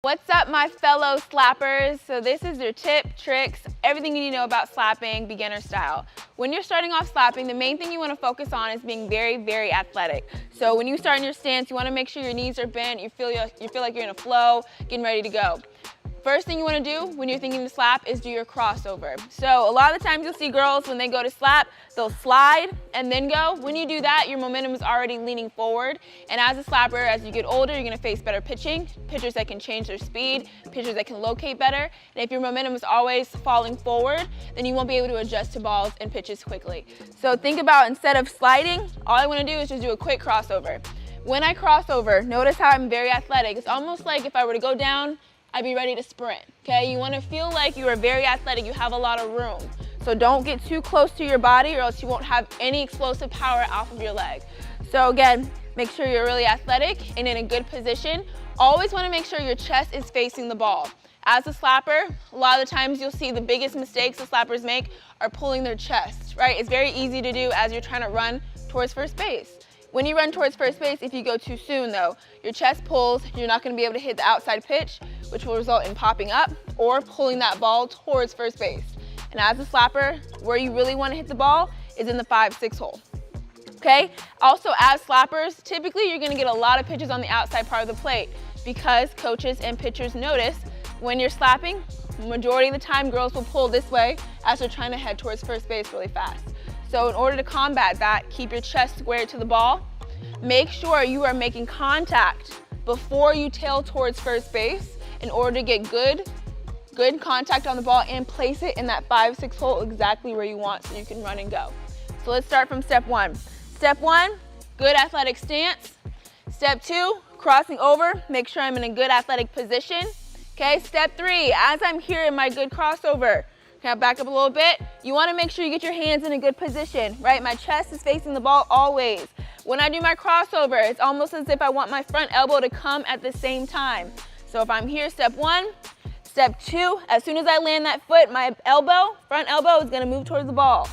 What's up, my fellow slappers? So this is your tip, tricks, everything you need to know about slapping, beginner style. When you're starting off slapping, the main thing you want to focus on is being very, very athletic. So when you start in your stance, you want to make sure your knees are bent, you feel like you're in a flow, getting ready to go. First thing you want to do when you're thinking to slap is do your crossover. So a lot of the times you'll see girls when they go to slap, they'll slide and then go. When you do that, your momentum is already leaning forward. And as a slapper, as you get older, you're going to face better pitching, pitchers that can change their speed, pitchers that can locate better. And if your momentum is always falling forward, then you won't be able to adjust to balls and pitches quickly. So think about, instead of sliding, all I want to do is just do a quick crossover. When I cross over, notice how I'm very athletic. It's almost like if I were to go down, I'd be ready to sprint, okay? You want to feel like you are very athletic, you have a lot of room. So don't get too close to your body or else you won't have any explosive power off of your leg. So again, make sure you're really athletic and in a good position. Always want to make sure your chest is facing the ball. As a slapper, a lot of the times you'll see the biggest mistakes the slappers make are pulling their chest, right? It's very easy to do as you're trying to run towards first base. When you run towards first base, if you go too soon though, your chest pulls, you're not going to be able to hit the outside pitch, which will result in popping up or pulling that ball towards first base. And as a slapper, where you really want to hit the ball is in the 5-6 hole. Okay? Also, as slappers, typically you're going to get a lot of pitches on the outside part of the plate because coaches and pitchers notice when you're slapping, majority of the time girls will pull this way as they're trying to head towards first base really fast. So in order to combat that, keep your chest squared to the ball. Make sure you are making contact before you tail towards first base in order to get good contact on the ball and place it in that 5-6 hole exactly where you want so you can run and go. So let's start from step one. Step one, good athletic stance. Step two, crossing over, make sure I'm in a good athletic position. Okay, step three, as I'm here in my good crossover, can I back up a little bit? You want to make sure you get your hands in a good position, right? My chest is facing the ball always. When I do my crossover, it's almost as if I want my front elbow to come at the same time. So if I'm here, step one, step two, as soon as I land that foot, my front elbow is going to move towards the ball.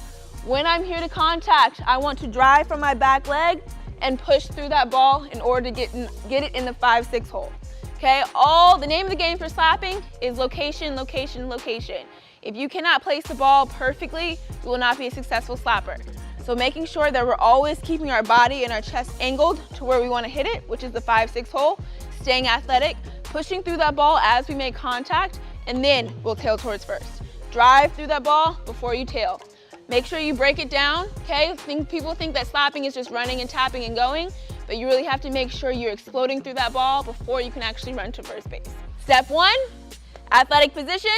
When I'm here to contact, I want to drive from my back leg and push through that ball in order to get it in the 5-6 hole. Okay, the name of the game for slapping is location, location, location. If you cannot place the ball perfectly, you will not be a successful slapper. So making sure that we're always keeping our body and our chest angled to where we want to hit it, which is the 5-6 hole, staying athletic, pushing through that ball as we make contact, and then we'll tail towards first. Drive through that ball before you tail. Make sure you break it down, okay? People think that slapping is just running and tapping and going, but you really have to make sure you're exploding through that ball before you can actually run to first base. Step one, athletic position.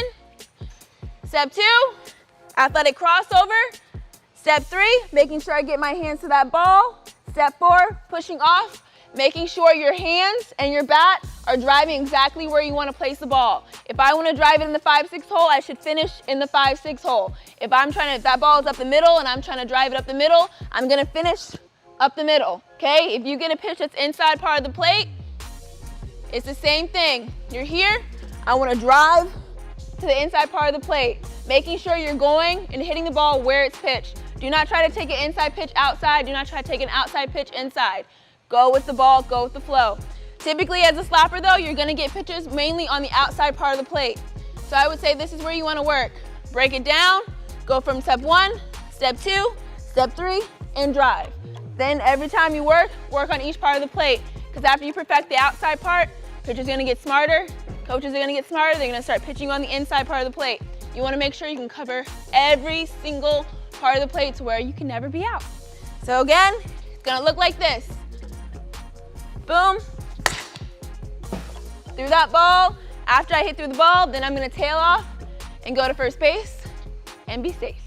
Step two, athletic crossover. Step three, making sure I get my hands to that ball. Step four, pushing off, making sure your hands and your bat are driving exactly where you want to place the ball. If I want to drive it in the 5-6 hole, I should finish in the 5-6 hole. If that ball is up the middle and I'm trying to drive it up the middle, I'm going to finish up the middle, okay? If you get a pitch that's inside part of the plate, it's the same thing. You're here, I want to drive to the inside part of the plate, making sure you're going and hitting the ball where it's pitched. Do not try to take an inside pitch outside. Do not try to take an outside pitch inside. Go with the ball, go with the flow. Typically as a slapper though, you're gonna get pitches mainly on the outside part of the plate. So I would say this is where you wanna work. Break it down, go from step one, step two, step three, and drive. Then every time you work on each part of the plate. Because after you perfect the outside part, pitchers are gonna get smarter, coaches are gonna get smarter, they're gonna start pitching on the inside part of the plate. You wanna make sure you can cover every single part of the plate to where you can never be out. So again, it's gonna look like this. Boom, through that ball. After I hit through the ball, then I'm gonna tail off and go to first base and be safe.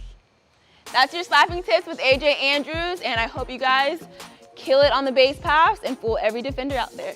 That's your slapping tips with AJ Andrews, and I hope you guys kill it on the base paths and fool every defender out there.